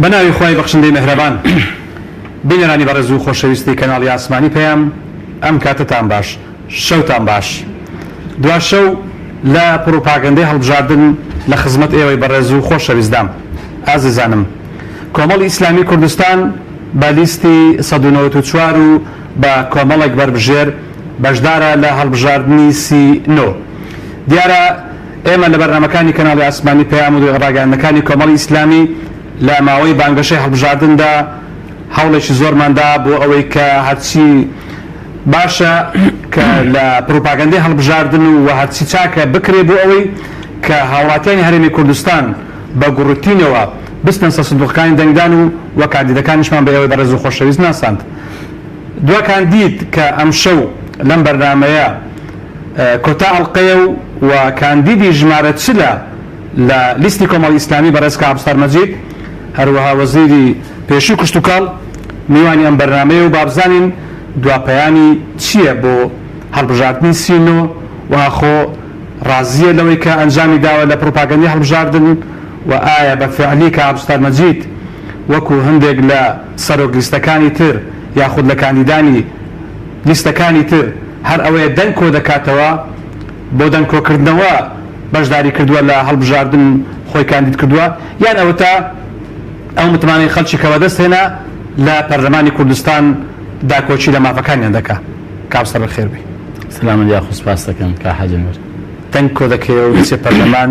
بەناوی خۆی بەخشندەی مهرەبان بینەرانی بەڕێز و خۆشەویستی کەناڵی ئاسمانی پێیان ئەم کاتتان باش شەوتان باش دوا شەو لە پرۆپاگەندەی هەڵبژاردن لە خزمەت ئێوەی بەڕێز و خۆشەویستدام ئازیزانم کۆمەڵی ئیسلامی کوردستان بە لیستی 1994 و بە کۆمەڵێک بەربژێر بەشدارە لە هەڵبژاردننی سی9 دیارە ئێمە لە بەرنامەکانی کەناڵی ئاسمانی پەیام و ڕاگەیاندنەکانی کۆمەڵی ئیسلامی لە ماوەی بانگەشەی هەڵبژاردندا هەوڵێکی زۆرماندا بۆ ئەوەی کە هەرچی باشە کە لە پرۆپاگەندەی هەڵبژاردن و هەرچی چاکە بکرێ بۆ ئەوەی کە هاوڵاتیانی هەرێمی کوردستان بە گوڕتینەوە بستن سەسندوقەکانی دەنگدان و وە کاندیدەکانیشمان بە ئێوەی بەڕێز و خۆشەویست ناساند دووە کاندید کە ئەم شەو لەم بەرنامەیە کۆتا ئەڵقەیە و کاندیدی ژمارە چلە لە لیستی کۆمەڵی ئیسلامی بەڕێز کابستار مەجید هەروەها وەزیری پێشوو کشتوکاڵ میوانی ئەم بەرنامەیە و بابزانین دواپەیانی چییە بۆ هەڵبژاردننی سی9 وخۆ ڕازیە لەوەی کە ئەنجامی داوە لە پرۆپاگەندەی هەڵبژاردن و ئایا بە فعلی کابستار مەجید وەکو هەندێک لە سەرۆک لیستەکانی تر یاخود لە کاندیدانی لیستەکانی تر هەر ئەوەیە دەنگ کۆ دەکاتەوە بۆ دەنگ کۆکردنەوە بەشداری کردووە لە هەڵبژاردن خۆی کاندید کردووە یان ئەوە تا ئەو متمانەی خەڵکی کەوە دەست هێنا لە پەرلەمانی کوردستان داکۆچی لە مافەکانیان دەکا کابستر بەخێربی سلام یا سپاس دەکەم کە حەجەمەر دەنگ کۆ دەکەی و چێ پەرلەمان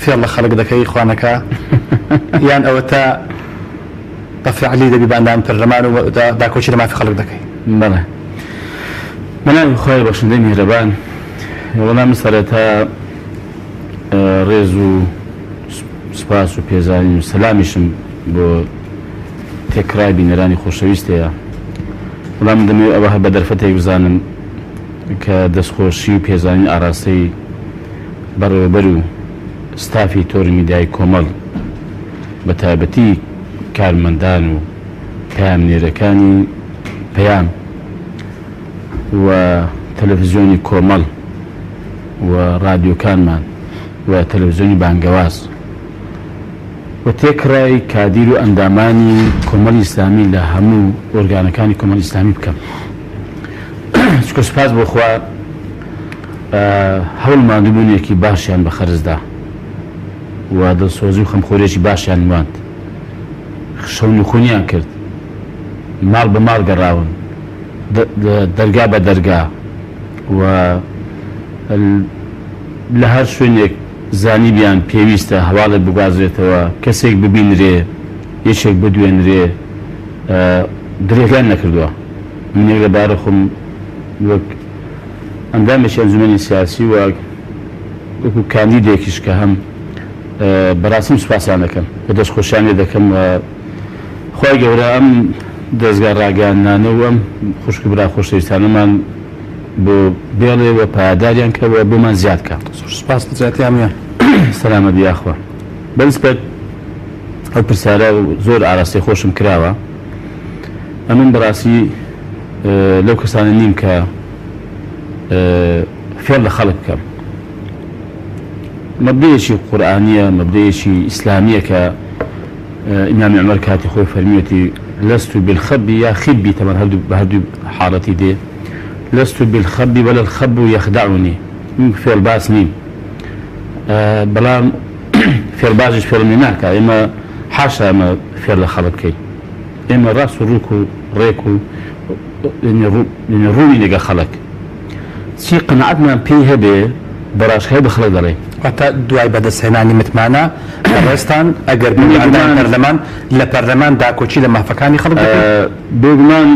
فێڵ لە خەڵک دەکەی خوانەکە یان ئەوە تا بەفعلی دەبی باندان پەرلەمان و داکۆچی لە مافی خەڵک دەکەی بەڵێ بەناوی خۆی بەخشندەی میهرەبان وەڵام سەرەتا ڕێز و سپاس و پێزانی و سەلامیشم بۆ تێکرای بینەرانی خۆشەویستەیە وەڵام دەمەوێت ئەوە بە دەرفەتێک بزانم کە دەستخۆشی و پێزانی ئاراستەی بەڕێوەبەر و ستافی تۆری میدیای کۆمەڵ بە تایبەتی کارمەندان و پەیامنێرەکانی پەیام و تەلەڤیزیۆنی کۆمەڵ و رادیۆکانمان و تەلەڤیزیۆنی بانگەواز و تێکڕای کادیر و ئەندامانی کۆمەڵی ئیسلامی لە هەموو ئۆرگانەکانی کۆمەڵی ئیسلامی بکەم چکە سوپاس بۆ خوا هەوڵ ماندووبوونێکی باشیان بە خەرزدا و دڵسۆزی و خەمخۆرێکی باشیان ماند شەونوخۆنیان کرد ماڵ بە ماڵ گەڕاون دەرگا بە دەرگا و لە هەر شوێنێک زانیبیان پێویستە هەواڵێک بگوازرێتەوە کەسێک ببینرێ یەکێک بدوێنرێ درێگان نەکردووە منێک لەبارە خۆم وەک ئەندامێکی ئەنجومەنی سیاسی و وەکو کاندیدێکیش کە هەم بەڕاستیم سوپاسیان دەکەم بە دەستخۆشیانێ دەکەم خۆی گەورە ئەم دەستگا ڕاگەیاندانە و ئەم خوشکی برا خۆشەویستانەمان بۆ بێڵێ و پایداریان کەوە بۆمان زیاد کە سوپاس زیاتیامیان سەلامە بیاخوا بەنسبەت ئەو پرسیارە زۆر ئاراستی خۆشم کراوە ئەمن بەڕاستی لەو کەسانە نیم کە فێڵ لە خەڵک بکەم مەبدەیەکی قورئانیە مەبدەیەکی ئیسلامیە کە ئیمامی عومەر کاتی خۆی فەرمیوەتی لەست بالخەبی یا خیبی تەمەن بە هەردوو حاڵەتی دێ لست بالخب ولا الخب يخدعني فعل باس نیم بەڵام فێڵ باشش فێڵمی ناکە ئێمە حاشا ئەمە فێڵ لە خەڵک بکەین ئێمە ڕاست و ڕووک و ڕێک و ڕووی لەگە خەڵک چی قەنەعەتمان پێی هەبێ بەڕاشکای بە خەڵک دەڵێ واتە دوای بەدەستهێنانی متمانە ڕێستان ئەگەر پەرلەمان لە پەرلەمان داکۆچی لە مافەکانی خەڵک بێگومان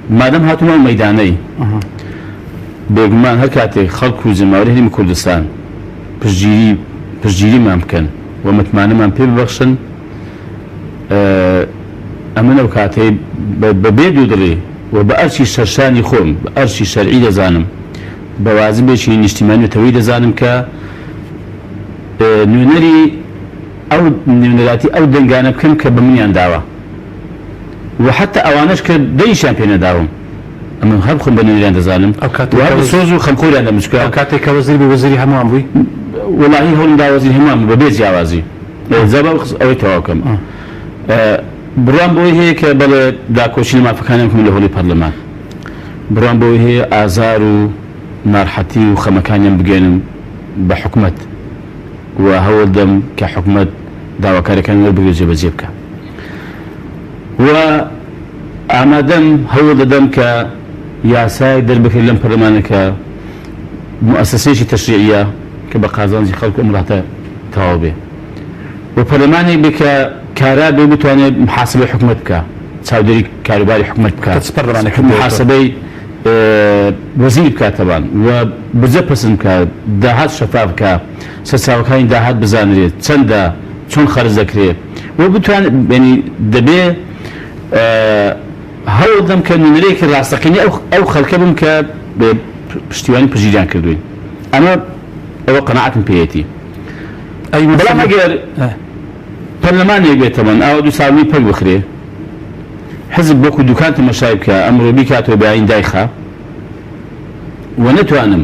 مادەم هاتوومان مەیدانەی بێگومان هەر کاتێک خەڵک و جەماوەری هەرێمی کوردستان پشتگیریمان بکەن و متمانەمان پێ ببەخشن ئەمە لەو کاتەی بەبێ دوو دڵێ و بە ئەرچی شەرشانی خۆم بە ئەرچی شەرعی دەزانم بە وازبێکی نیشتیمانیەتەوەی دەزانم کە نوێنەری ئەو نوێنەراتی ئەو دەنگانە بکەم کە بە منیان داوە و حتى ئەوانش کە دەیشیان پێ نەداوم ئەمە هەر خۆم بە نوێنەریان دەزانم سۆز و خەمخۆریان دەمشکە کاتێک کە وەزیر بە وەزیری هەمووان بووی وەڵاهی هەوڵم دا وەزیر هەمووان بە بێ جیاوازی زەبە ئەوەی تەواوکەم بڕوان بۆی هەیە کە بەڵێ داکۆچی مافەکانیان لە هۆڵی پەرلەمان بڕوان بۆی هەیە ئازار و ناڕحەتی و خەمەکانیان بگەێنم بە حکومەت و هەوڵ دەم کە حکومەت داواکارەکان وەربگرێت جێبەجێ بکە و ئامادەم هەوڵ دەدەم کە یاسای دەربکرێت لەم پەرلەمانەکە مؤسسەیەکی تەشریعیە کە بە قازانجی خەڵک ئەم وڵاتە تەواو بێ و پەرلەمانێک بێ کە کارا بێ بتوانێت محاسبەی حکومەت بکە چاودێری کاروباری حکومەت بکات محاسبەی وەزیری بکاتەوان و بجە پەسەند بکات داهات شەفاف بکە سەرچاوەکانی داهات بزانرێت چەندە چۆن خەرج دەکرێت و بتوانێت ینی دەبێ هەوڵ دەم کە نمرەیەکی ڕاستەقینی ئەو خەڵکە بم کە پشتیوانی پژیریان کردوین ئەمە ئەوە قەناعەتم پێیەتی بەڵام ئەگەر پەرلەمانێک بێتەوەن ئەوە دو ساڵی پەک بخرێ حزب بۆکو دوکان تەماشای بکە ئەمڕۆ بیکاتەوە بەیانی دایخە و نەتوانم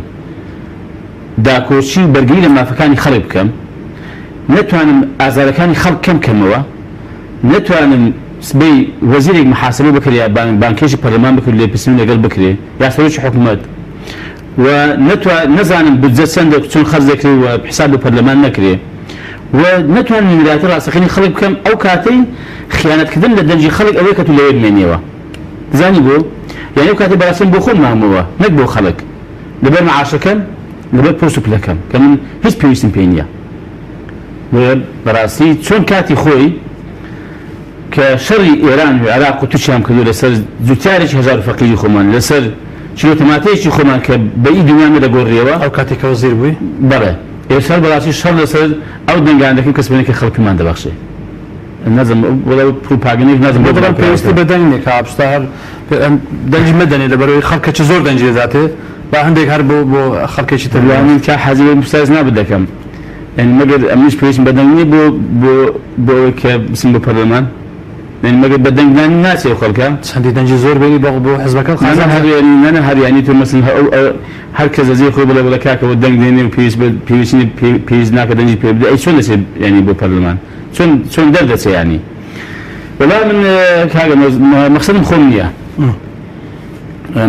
داکۆچی و بەرگری لە مافەکانی خەڵک بکەم نەتوانم ئازارەکانی خەڵک کەمکەمەوە نەتوانم سبەی وەزیرێک محاسبە بکرێ یا بانکێشی پەرلەمان بکرێت لێ پرسیون لەگەڵ بکرێ یا سەرۆکی حکومەت و نەزانم بودجە چەندە چۆن خەرج دەکرێت و حساب بە پەرلەمان نەکرێ و نەتوانم نمیراتی ڕاستەقینی خەڵک بکەم ئەو کاتەی خیانەتکردن لە دەنجی خەڵک ئەوەیە کە تو لەوێ بمێنیەوە زانی بۆ یعنی ئەو کاتێ بەڕاستیم بۆ خۆم مامەوە نەک بۆ خەڵک لەبەر مەعاشەکەم لەبەر پۆست و پلەکەم کە من هیچ پێویستم پێ نییە بەڕاستی چۆن کاتی خۆی کە شەڕی ئێران و عێراق و تووشیان کردو لەسەر جوتیارێکی هەژار فەقیری خۆمان لەسەر چیرۆتەماتەیەکی خۆمان کە بەئی دومیان دەگۆڕیەوە ئەو کاتێکە وەزیر بووی بەڵێ ئێستا بەڕاستی شەڕ لەسەر ئەو دەنگانەکەی کەسبێنێکی خەڵکیمان دەبەخشێ نازم وەڵا پروپاگەندێک نازم بۆ بەڵام پێویستی بە دەنگێک هەستا هەر دەنجی مەدەنێ لەبەرەوەی خەڵکێکی زۆر دەنجی دەداتێ با هەندێک هەر بۆ خەڵکێکی تەوانین کە حەزی بە مستاز نابێت دەکەم یعنی مەگەر ئەمیش پێویستم بە دەنگ نییە بۆ کە بچم بۆ پەرلەمان مەگەر بە دەنگدانی ناچێ خەڵکە چەندی دەنجی زۆر بێنی بۆ حزبەکە نانە هەریانی تۆ مەسن هەر کەس دەزی خۆی بڵێ بڵێ کاکەوە دەنگ دێنێ و پێویست ناکە دەنجی پێ بدە ئەی چۆن دەچێت ینی بۆ پەرلەمان چۆن دەردەچێ ینی وەڵام من کاگە مەقسەدم خۆم نییە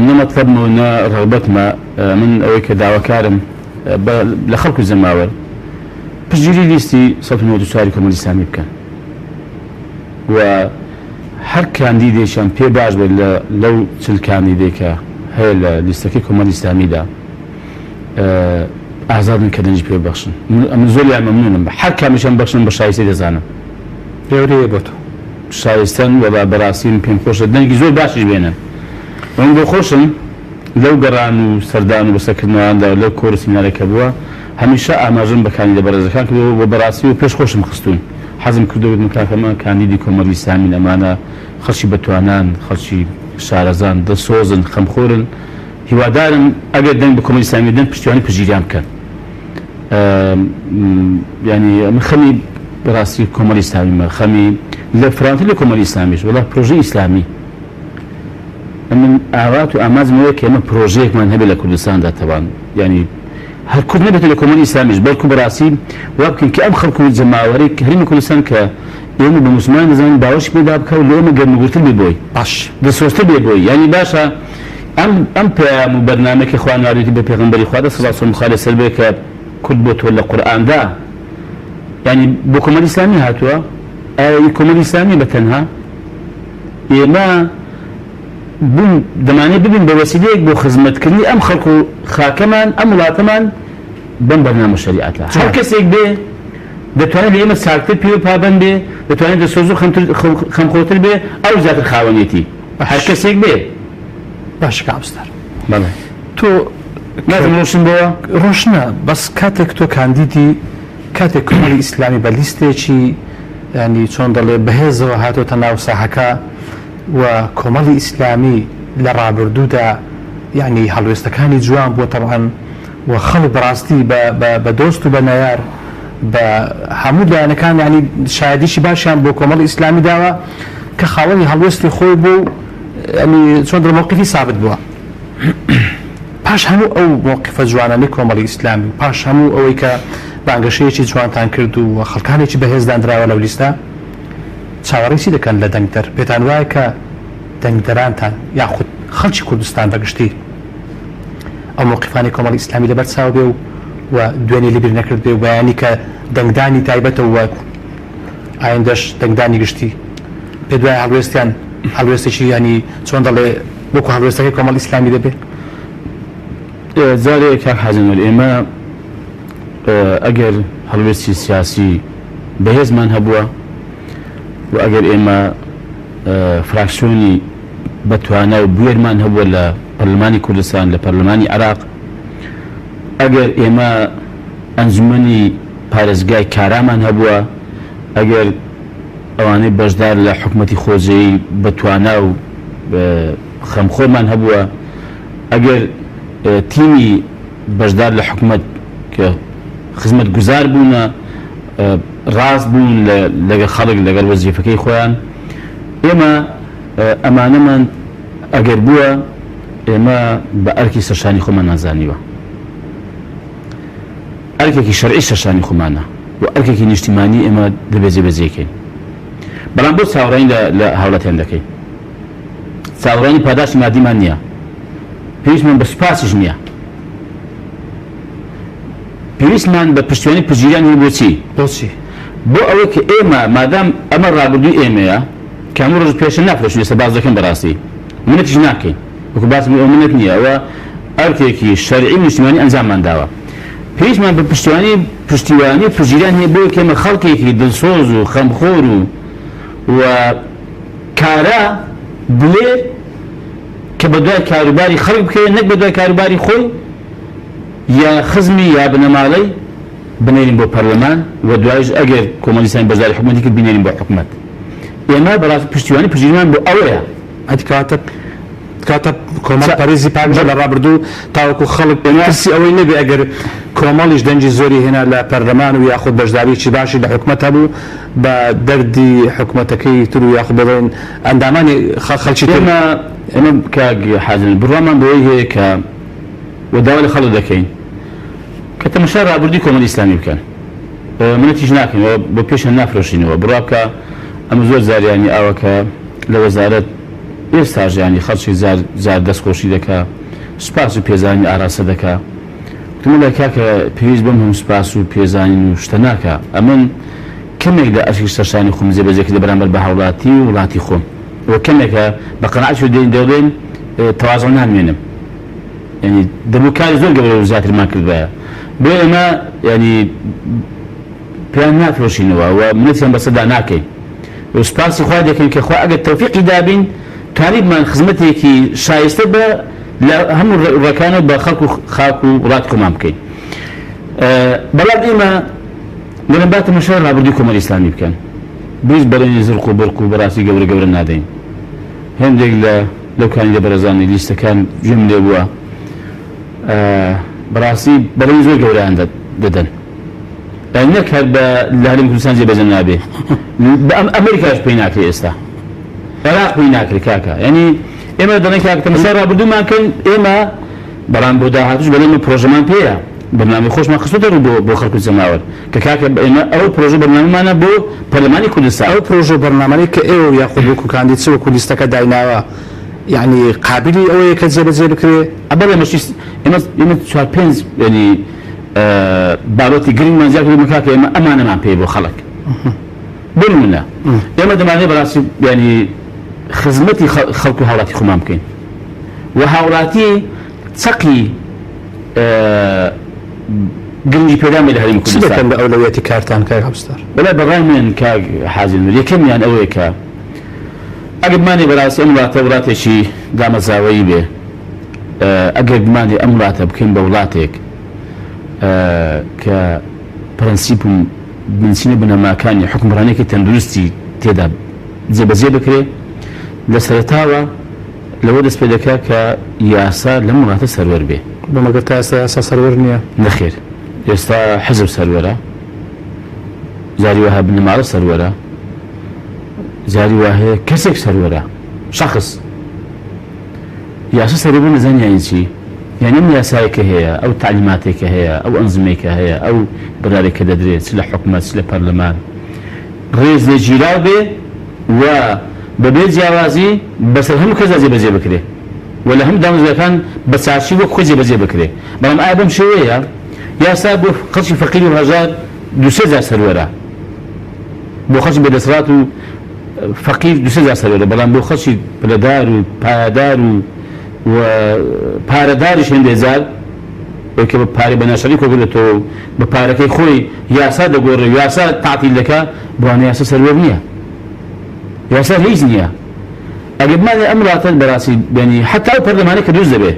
نە مەطلبمە و نە ڕەغبەتمە من ئەوەی کە داواکارم لە خەڵکو زەماوەر پشتگیری لیستی 1994 کۆمەڵی ئیسلامی بکەن و هەر کاندیدێکیان پێ باش بێت لەو چل کاندیدێکە هەیە لە لیستەکەی کۆمەڵی ئیسلامیدا ئازادن کە دەنجی پێ بەخشن من زۆریان مەمنونم هەر کامیشیان بەخشن بە شایستی دەزانم پێورەیە بۆ تۆ شایستەن وەڵا بەڕاستیم پێم خۆشە دەنگی زۆر باشیش بێنن من بۆ خۆشم لەو گەڕان و سەردان و بەسەرکردنەوەیاندا لەو کۆرە سیمینارێکە بووە هەمیشە ئاماژەم بە کاندیدە بەڕێزەکان کردەوە بە بەڕاستی و پێش خۆشم خستوون حەزم کردەوە مکاکەمە کاندیدی کۆمەڵی ئیسلامی ئەمانە خەڵکی بەتوانان خەڵکی شارەزان دەسۆزن خەمخۆرن هیوادارم ئەگەر دەنگ بە کۆمەڵی ئیسلامی دەن پشتیوانی پژیریان بکەن ینی من خەمی بەڕاستی کۆمەڵی ئیسلامیمە خەمی لە فڕانتر لە کۆمەڵی ئیسلامیش وەڵا پرۆژەی ئیسلامی من ئاوات و ئامازمەوەی کە ئێمە پرۆژەیەکمان هەبێت لە کوردستاندا تەوان ینی هەر کورد نەبێت لە کۆمەڵی ئیسلامیش بەڵکو بەڕاستی وا بکەین کە ئەم خەڵک و جەماوەرەی هەرێمی کوردستان کە ئێمە بە موسڵمان دەزانین باوەشی پێدا بکە و لە ئێمە گەرمگورتر بێ بۆی باش دەسۆزتر بێ بۆی ینی باشە ئەم پەیام و بەرنامەیەکی خوا ناردوویەتی بە پێغەمبەری خوا سەڵڵاهو عەلەیهی وسەلەم خالە سەر بێ کە کورد بۆتەوە لە قورئاندا ینی بۆ کۆمەڵی ئیسلامی هاتووە ئایا کۆمەڵی ئیسلامی بەتەنها ئێمە بوون دەمانێت ببین بە وەسیلەیەک بۆ خزمەتکردنی ئەم خەڵک و خاکەمان ئەم وڵاتەمان بەم بەرنامە شەریعەتە هەر کەسێک بێ دەتوانێت لە ئێمە چاکتر پێ و پابەند بێ دەتوانێت دەسۆز و خەمخۆتر بێ ئەو زیاتر خاوەنێتی هەر کەسێک بێ باش کابستەر بەڵێ تۆ نازم ڕۆشن بۆوە ڕۆشنە بەس کاتێک تۆ کاندیدی کاتێک کۆمەڵی ئیسلامی بە لیستێکی ینی چۆن دەڵێ بەهێزەوە هاتۆتە ناو ساحەکە و کۆمەڵی ئیسلامی لە ڕابردوودا یعنی هەڵوێستەکانی جوان بووە تەبعەن و خەڵک بەڕاستی بە دۆست و بە نەیار بە هەموو لایەنەکان ینی شایەدیشی باشیان بۆ کۆمەڵی ئیسلامی داوە کە خاوەنی هەڵوێستی خۆی بوو ینی چۆن موقفی ثابت بووە پاش هەموو ئەو موقفە جوانانەی کۆمەڵی ئیسلامی پاش هەموو ئەوەی کە بانگەشەیەکی جوانتان کرد و خەڵکانێکی بەهێزدانراوە لەو لیستە چاوەڕێی دەکەن لە دەنگدەر پێتان وایە کە دەنگدەرانتان یاخود خەڵکی کوردستان بەگشتی ئەو موقیفانی کۆمەڵی ئیسلامی لەبەر چاو بێ و دوێنێ لێبیر نەکرد بێ و بەیانی کە دەنگدانی تایبەتەوە وە ئایندەش دەنگدانی گشتی پێ دوای هەڵوێستیان هەڵوێستێکی ینی چۆن دەڵێ وەکو هەڵوێستەکەی کۆمەڵی ئیسلامی دەبێت زارێک کاک حەزنەوە ئێمە ئەگەر هەڵوێستی سیاسی بەهێزمان هەبووە و ئەگەر ئێمە فراکسیۆنی بەتوانە و بوێرمان هەبووە لە پەرلەمانی کوردستان لە پەرلەمانی عێراق ئەگەر ئێمە ئەنجومەنی پارێزگای کارامان هەبووە ئەگەر ئەوانەی بەشدار لە حکومەتی خۆزەیی بەتوانە و خەمخۆرمان هەبووە ئەگەر تیمی بەشدار لە حکومەت کە خزمەت گوزار بوونە ڕاست بوون لەگەڵ خەڵک لەگەڵ وەزیفەکەی خۆیان ئێمە ئەمانەمان ئەگەر بووە ئێمە بە ئەرکی سەرشانی خۆمان نازانیوە ئەرکێکی شەرعی سەرشانی خۆمانە و ئەرکێکی نیشتیمانی ئێمە دەبێت جێبەجێکەین بەڵام بۆ چاوەڕێی لە هاوڵاتیان دەکەین چاوەڕێی پاداشتی مادیمان نییە پێویستمان بە سوپاسیش نییە پێویستمان بە پشتیوانی پزیران هەیە بۆچی بۆ ئەوەی کە ئێمە مادام ئەمە ڕابردووی ئێمەیە کە هەموو ڕۆژ پێشە نافرۆشین ئێستا باز دەکەن بەڕاستی منەتیش ناکەین وەکو باسم ئەو منەت نییە ئەوە ئەرکێکی شەرعی نیشتیمانی ئەنجاممان داوە پێویستمان بە پشتیوانی پزیران هەیە بۆ کە ئێمە خەڵکێکی دڵسۆز و خەمخۆر و کارا بڵێ کە بە دوای کاروباری خەڵک بکەوێت نەک بە دوای کاروباری خۆی یا خزمی یا بنەماڵەی بنێرین بۆ پەرلەمان و دوایش ئەگەر کۆمەڵیستانی بەشداری حکومەتی کرد بنێرین بۆ حکومەت ئێمە بەڕاستی پشتیوانی پشتیوان بۆ ئەوەیە ئەتی کاتە کۆمەڵ پەرێزی پانجە لە ڕابردوو تاوەکو خەڵک پرسی ئەوەی نەبێ ئەگەر کۆمەڵیش دەنجی زۆری هێنا لە پەرلەمان و یاخود بەشداریی باشی لە حکومەت هەبوو بە دەردی حکومەتەکەی تر و یاخود بڵێن ئەندامانی خەڵکی ئێمە کاک حازم بڕوامان بەوەی هەیە کە وەداوا لە خەڵک دەکەین کە تەماشا ڕابردووی کۆمەڵی ئیسلامی بکەن منەتیش ناکەینەوە بۆ پێشە نافرۆشینەوە بڕوا بکە ئەمە زۆر زاریانی ئاوە کە لە وەزارەت ئێستاژ ینی خەڵکی زار دەستخۆشی دەکا سوپاس و پێزانی ئاراسە دەکا وتمە لای کاکە پێویست بەم هەموو سوپاس و پێزانین و شتە ناکە ئەمن کەمێک لە ئەرکی سەرشانی خۆم جێبەجێکرد بەرامبەر بە هاوڵاتی و وڵاتی خۆم وە کەمێکە بە قەناعەت دەڵێن تەواضع نامێنم ینی دەبوو کاری زۆر گەورە و زیاترمان کردوایە بۆ ئێمە ینی پێیان نافرۆشینەوە و منەتیان بەسەدا ناکەین و سوپاسی خوا دەکەین کە خوا ئەگەر تەوفیقی دابین توانیمان خزمەتێکی شایستە بە لە هەموو ڕێکانە بە خەڵک و خاک و وڵاتی خۆمان بکەین بەڵام ئێمە لەنەباتە مەشە ڕابردووی کۆمەڵی ئیسلامی بکەن بیست بەرەنی زرق و بەرق و بەڕاستی گەورە نادەین هەندێک لەو کانی لە بەرەزانی لیستەکان گوێم لێ بووە بەڕاستی بەرەنی زۆر گەورەیان دەدەن نەک هەر بە لە هەرێمی کوردستان جێبەجێ نابێ بە ئەمریکاش پێی ناکرێت ئێستا عێراق پێی ناکرێت کاکە ینی ئێمە دەڵێن کاکە تەماشا ڕابردوومان کەین ئێمە بەڵام بۆ داهاتوش بەڵێن پرۆژەمان پێیە بەرنامەی خۆشمان خستوتە بۆ خەڵک و جەماوەر کە کاکە ئێمە ئەو پرۆژە بەرنامەمانە بۆ پەرلەمانی کوردستان ئەو پرۆژە بەرنامەی کە ئێوە یاخود وەکو کاندید وەکو لیستەکە دایناوە یعنی قابلی ئەوەیە کە جێبەجێ بکرێت ئێمە چوار پێنج ینی باڵەتی گرنگمان زیاد کردووە کاکە ئێمە ئەمانەمان پێ بۆ خەڵک بمونە ئێمە دەمانێت بەڕاستی ینی خزمەتی خەڵک و هاوڵاتی خۆمان بکەین و هاوڵاتی چەقی گرنگی پێدامێ لە هەرێمی کوردستان بە ئەولەویەتی کارتان کاک هەبستار بەڵێ بەڕای من کاک حازم یەکەمیان ئەوەیە کە ئەگەر بمانێ بەڕاستی ئەم وڵاتە وڵاتێکی دامەزراوەیی بێ ئەگەر بمانێ ئەم وڵاتە بکەین بە وڵاتێک کە پرەنسیپ و بنچینە بنەماکانی حکومڕانێکی تەندروستی تێدا جێبەجێ بکرێ لە سەرەتاوە لەوە دەست پێ دەکات کە یاسا لەم وڵاتە سەروەر بێ بەمەگەر تا ئێستا یاسا سەروەر نییە نەخێر ئێستا حزب سەروەرە جاری وەها بنەماڵە سەروەرە جاری وهەیە کەسێک سەروەرە شەخص یاسا سەروەر نەزانیانی چی يعني من ياسايك هي أو تعليماتك هي أو أنظميك هي أو برارك ددريت سلا حكومة سلا برلمان رئيس الجيران به وببيت جوازي بس هم كذا زي بكري ولا هم دام زي كان بس عشي وخذ زي بكري بلام أبم شوية يا سابو خشي فقير وهجار دوسيزا سرورة بو خشي بدسرات فقير دوسيزا سرورة بلام بو خشي بلدار وبادار وپارەداریش هێندێ جار وەکە بە پارەی بە ناشەری کۆگرێتەوە بە پارەکەی خۆی یاسا دەگۆڕێ یاسا تعتیل دەکا بڕوانە یاسا سەروەر نییە یاسا هیچ نییە ئەگەر بمانێ ئەم وڵاتە بەڕاستی بێنی حتا ئەو پەرلەمانەی کە دروست دەبێ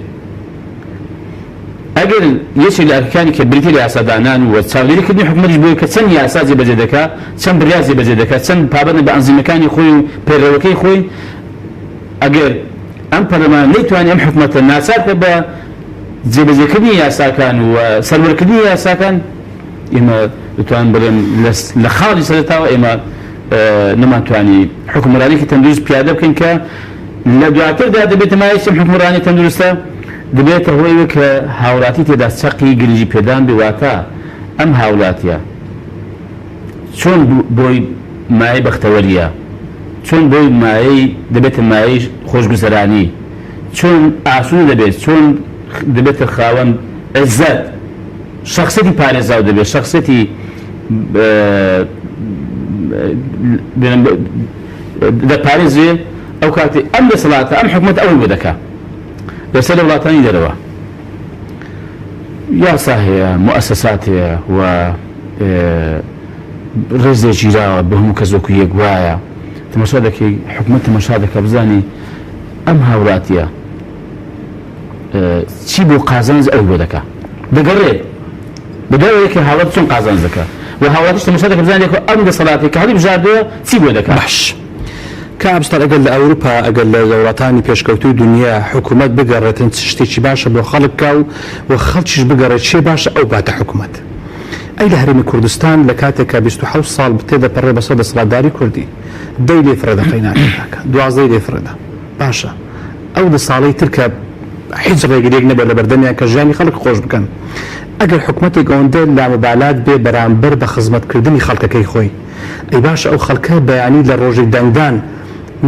ئەگەر یەکێک لە ئەرکانی کە بریتە لە یاسادانان و چاودێریکردنی حکومەتیش بۆیە کە چەند یاسا جێبەجێ دەکا چەند بڕیا جێبەجێ دەکات چەند پابەندە بە ئەنزیمەکانی خۆی و پێڕێوەکەی خۆی ئەگەر ئەم پەرلەمان نەیتوانێت ئەم حکومەتە ناچار کە بە جێبەجێکردنی یاساکان و سەروەرکردنی یاساکان ئێمە دەتوانین بڵێن لە خاڵی سەرەتاوە ئێمە نەمانتوانی حکومڕانێکی تەندروست پیادە بکەین کە لە دواتردا دەبێتە مایەی ئەم حکومڕانی تەندروستە دەبێتە هۆی کە هاوڵاتی تێدا چەقی گرنگی پێدان بێواتە ئەم هاوڵاتیە چۆن بۆی مایەی بەختەوەریە چۆن بۆی مایەی دەبێتە مایەی خۆشگوزەرانی چۆن ئاسوود دەبێت چۆن دەبێتە خاوەن عزت شخصەتی پارێزاو دەبێت شخصەتی دەپارێزێ ئەو کاتی ئەم دەسەڵاتە ئەم حکومەت ئەوەی بۆ دەکا لەسەر وڵاتانی دەرەوە یاسا هەیە موسسات هەیە و ڕێزێکی راوە بە هەموو کەس وەکو یەک وایە تەماشا دەکەی حکومەت تەماشا دەکە بزانی ئەم هاوڵاتیە چی بۆ قازانج ئەو بۆ دەکا دەگەڕێت بدەوەیەکە هاوڵات چۆن قازانج دەکا و هاوڵاتیش تەماشا دەکە بزانێت ئەم دەسەڵاتی کە هەڵی بژاردووە چی بۆ دەکا باش کابستان ئەگەر لە ئەوروپا ئەگەر لە وڵاتانی پێشکەوتوی دنیا حکومەت بگەڕێتن شتێکی باشە بۆ خەڵک کا و خەڵکیش بگەڕێت چێ باشە ئەو باتە حکومەت ئەی لە هەرێمی کوردستان لە کاتێکە 27 ساڵ تێدەپەڕێ بەسەر دەسەڵاتداری کوردی دەی لێ فرەدەقەی ناکە دوازدەی لێ فرەدە باشە ئەو دە ساڵەی ترکە هیچ ڕێگریەک نەبێت لە بەردەمیان کە ژیانی خەڵک خۆش بکەن ئەگەر حکومەتێک ئەوەندە لامەبالات بێ بەرامبەر بە خزمەتکردنی خەڵکەکەی خۆی ئەی باشە ئەو خەڵکە بەیانی لە ڕۆژی دەنگدان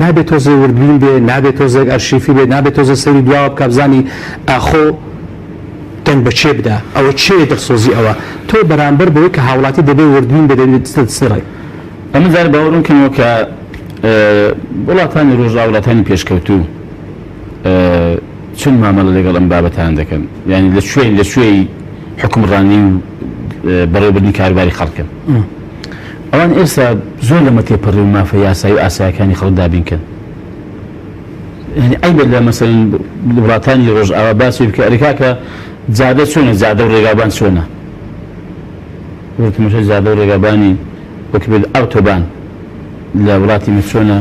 نابێت تۆزێ وردبین بێ نابێت تۆزێک ئەرشیفی بێ نابێت تۆزە سەیری دواوە بکە بزانی ئاخۆ دەنگ بە چێ بدە ئەوە چێ دەرسۆزی ئەوە تۆ بەرامبەر بەوەی کە هاوڵاتی دەبێ وردبین بدەێت سڕی ئەمە زار باوەڕم کەمەوە کە وڵاتانی ڕۆژا وڵاتانی پێشکەوتوو چون مامەڵە لەگەڵ ئەم بابەتان دەکەن یعنی لە شوێی حکومڕانی و بەڕێوەبردنی کاروباری خەڵکن ئەوان ئێستا زۆر لەمە تێپەڕی و مافە یاسایی و ئاسایەکانی خەڵک دابینکەن ئەی لە مەسەڵەن وڵاتانی ڕۆژئاوا باسی بکە ئەریکا کە جادە چۆنە جادە و ڕێگابان چۆنە تەماشای جادە و ڕێگابانی وەک بێت ئەوتۆبان لە وڵاتی چۆنە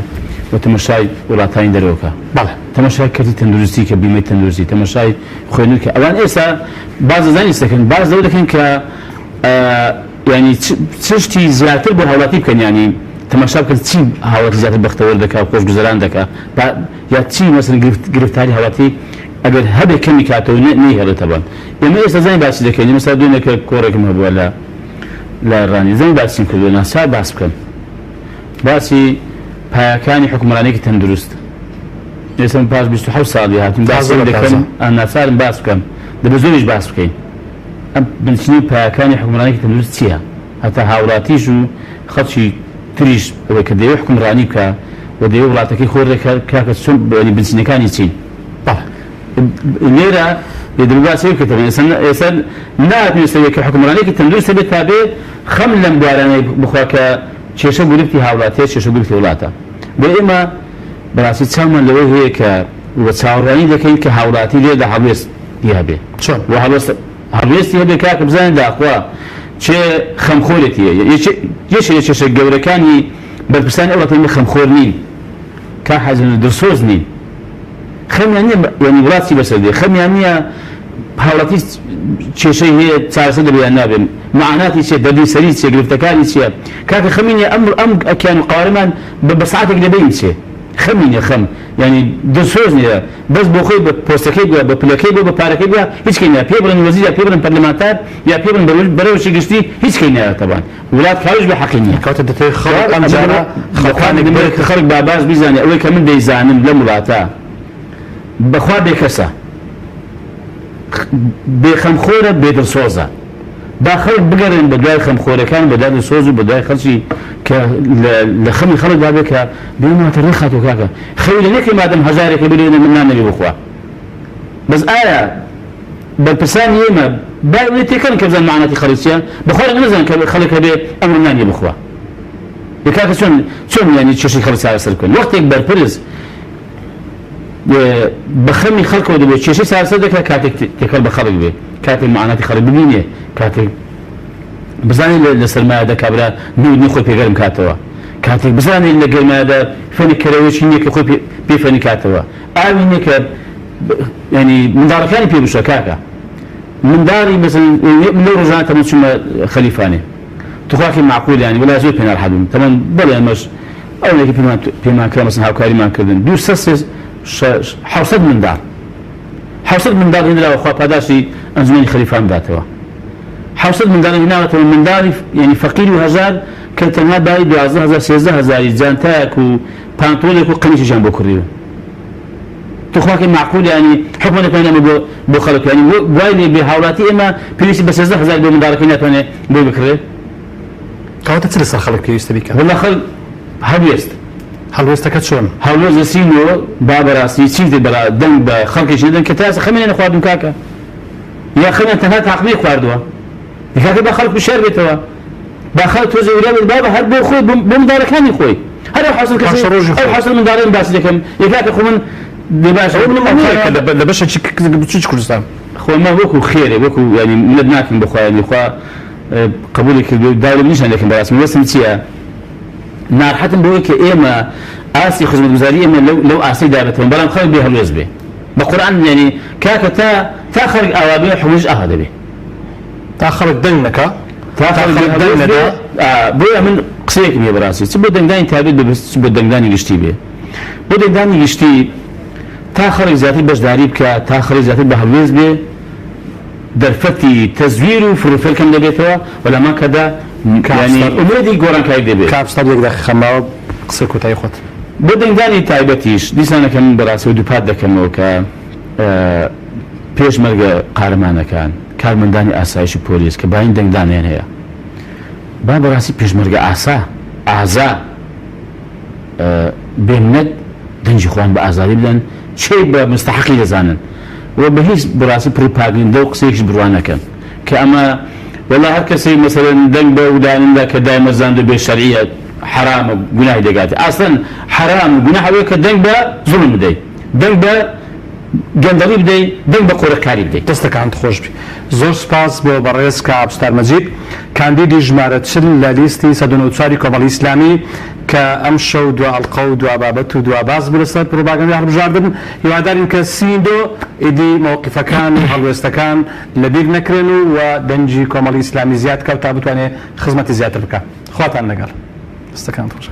و تەماشای وڵاتانی دەرەوەکە بەڵێ تەماشای کەرتی تەندروستی کە بیمەی تەندروستی تەماشای خوێنن کە ئەوان ئێستا باز دەزانیست دەکەن باز لەوە دەکەن کە ینی چشتی زیاتر بۆ هاوڵاتی بکەن ینی تەماشا بکەن چی هاوڵاتی زیاتر بەختەوەر دەکا و خۆشگوزەران دەکا یا چی مەسەڵەن گرفتاری هاوڵاتی ئەگەر هەبێ کەمی کاتەوە نەیهێڵێتە بەن ئێمە ئێستا زانی باسی دەکەین مەسەڵەن دوێنێکە کۆڕێکم هەبووە لە ڕانی زانی باسیم کردووە ناسا باس بکەن باسی پایەکانی حکومڕانێکی تەندروست ئێستا پاش 27 ساڵی هاتین باسی دەکەن ناچارم باس بکەم دەبێت زۆریش باس بکەین ئەم بنچینی پایەکانی حکومڕانێکی تەندروست چییە هەتا هاوڵاتیش و خەڵکی تریش ئەوەی کە دەیەوێت حکومڕانی بکە و دەیەوێت وڵاتەکەی خۆی ڕێکاکە چۆن بنچینەکانی چین لێرە دەباسی کردن ئێستا ناتوانێت کە حکومڕانێکی تەندروست بێت تا بێت خەم لەم بوارانەی بخوا کە کێشە گرفتی هاوڵاتیە کێشە گرفتی وڵاتە بۆ ئێمە بەڕاستی چاومان لەوەی هەیە کە وە چاوەڕوانی دەکەین کە هاوڵاتی لێدا هەڵوێستی هەبێ چۆن هەڵوێستی هەبێ کاکە بزانین داخوا چێ خەمخۆرێتیە یەکێشە گەورەکانی بەرپرسانی ئەو وڵاتانی خەمخۆر نین کا حەزن دڵسۆز نین خەمیان نییە ینی وڵاتی بەسەر دێ خەمیان نییە هاوڵاتی کێشەی هەیە چارەسەر دەبیان نابێن معاناتی چیە دەردی سەری چیە گرفتەکانی چییە کاکە خەمینە ئەم ئەکیان و قاوەرەمان بە ساعتێک دەبین چێ خەمینە خەم ینی دەسۆز نیە بەس بۆ خۆی بە پۆستەکەی بووە بە پلەکەی بووە بە پارەکەی بووە هیچ کەی نایە پێ بڵێن وەزیر یا پێ بڵێن پەرلەمانتار یا پێ بڵێن بەرەوشی گشتی هیچ کەی نایە تەبان وڵات کاریش بە حەقی نییە کەواتە دەتەوێت خەڵک ئەم جارە خەڵک باباش بیزانێ ئەوەی کە من دەیزانم لە وڵاتە بەخوا بێکەسە بێخەمخۆرە بێدڵسۆزە با خەڵک بگەڕێن بە دوای خەمخۆرەکان بە دوای سۆز و بە دوای خەڵکی کە لە خەمی خەڵک دابێ کە بێناتە ڕێ خاتۆ کاکە خەوی لە نەکەی مادەم هەزارێکە بێنە من نانەوێ بخوا بەس ئایا بەرپرسانی ئێمە با وێ تێکەن کە بزان معناتی خەڵکیان بەخوا نەزان کە خەڵک هەبێ ئەمر نانێ بخوا کاکە چۆن ینی چێشی خەڵک چارەسەر بکەن وەختێک بەرپرس بە خەمی خەڵکەوە دەبێت کێشەی چارەسەر دەکات کاتێک تێکەڵ بە خەڵک بێ کاتێک معناتی خەڵک ببینێ کاتێک بزانێت لە سەرمایەدا کابرا نوێنی خۆی پێگەرم کاتەوە کاتێک بزانێت لە گەرمایەدا فەنی کەرەوەشی نییە کە خۆی پێفەنی کاتەوە ئاوی نییە کە ینی منداڵەکانی پێ بشە کاکە منداڵی لەو ڕۆژانە تەمەن چوومە خەلیفانێ توخواکی معقول ینی وەلا زۆر پێ ناڕەحەت بووم تەمەن بەڵێ ئەمەش ئەوەیەکی پێمان کرا مەسەڵەن هاوکاریمان کردن 700 منداڵ 700 منداڵ هێنراوە خوا پاداشی ئەنجومەنی خەلیفان بداتەوە 700 منداڵ هێناوەتەوە منداڵی ینی فەقیر و هەژار کە تەنها دای 12000 13000 جانتایەک و پانتۆلێک و قەمیشیان بۆ کڕیوە توخواکی معقول ینی حکومەتەکان ئەمە بۆ خەڵک ینی وای لێ بێ هاوڵاتی ئێمە پێویستی بە 13000 بۆ منداڵەکەی ناتوانێت بۆی بکڕێت کەواتە چ لەسەر خەڵک پێویستە بیکات وەڵا خەڵک هەڵوێست هەڵوێستەکە چۆن هەڵوێست لەسینەوە با بەڕاستی چیز بەرا دەنگ بە خەڵکیشی دەن کە تاسە خەمێنە خواردن کاکە یا خەمیان تەنها تاقمی خواردووە کاکە با خەڵک بشار بێتەوە با خەڵک تۆزە ویرا بێت با هەر بۆ خۆی بۆ منداڵەکانی خۆی هەر حاصل کەس ئەو حاصل منداڵێن باسی دەکەم یەکاکە خۆ من دەباشە لە بەشە چ کوردستان خۆمە وەکو خێرێ وەکو ینی منت ناکەم بخوایانی خوا قبولی کردو داوم نیشان دەکەم بەڕاستی وەسم چییە ناڕحەتم بۆی کە ئێمە ئاسی خزمەتگوزاری ئێمە لەو ئاسی دابێتەوە بەڵام خەڵک بێ هەڵوێز بێ بە قورئان ینی کاکە تا خەڵک ئاوا بێ حکومەتیش ئاها دەبێ تا خەڵک دەنگ نەکا تا خەڵک دەنگ نەدا بۆیە من قسەیەکم هەیە بەڕاستی چ بۆ دەنگدانی تابێت بەبست بۆ دەنگدانی گشتی بێ بۆ دەنگدانی گشتی تا خەڵک زیاتر بەشداری بکات تا خەڵک زیاتر بە هەڵوێز بێ دەرفەتی تەزویر و فروفەرکەم دەبێتەوە وەلامان کەدا ینی ئومێدی گۆڕانکاری دەبێت کاپستاد یەک خەماوە قسە کۆتایی خۆت بۆ دەنگدانی تایبەتیش دیسانەکە من بەڕاستی و دووپات دەکەمەوە کە پێشمەرگە قارەمانەکان کارمەندانی ئاسایشی پۆلیس کە باین دەنگدانیان هەیە با بەڕاستی پێشمەرگە ئازا بێمنەت دەنجی خۆیان بە ئازادی بدەن چێ بە مستحقی دەزانن و بە هیچ بەڕاستی پروپاگەندە و قسەیەکیش بڕوان نەکەن کە ئەمە وەڵا هەر کەسێک مەسەڵەن دەنگ بە ودانندا کە دایمەزاندە بێ شەرعیە حرامە گوناهی دەگاتێ ئاسڵەن حرام گوناح ئەوەیە کە دەنگ بە زوڵم بدەیت دەنگ بە گەندەڵی بدەیت دەنگ بە قۆرەکاری بدەیت دەستەکانت خۆش بی زۆر سپاس بۆ بەڕێز کاپستار مەجید کاندیدی ژمارە 40 لە لیستی 194 کۆمەڵی ئیسلامی کە ئەم شەو دو ئەڵقە و دو بابەت و دو باز بلەسەر پرۆپاگەندای هەڵبژاردن هیوادارین کە سیندۆ ئیدی مەوقیفەکان و هەڵوێستەکان لەبیر نەکرێن و دەنجی کۆمەڵی ئیسلامی زیاد کەوت تا بتوانێت خزمەتی زیاتر بکات خواتان لەگەڵ دەستەکانت خۆش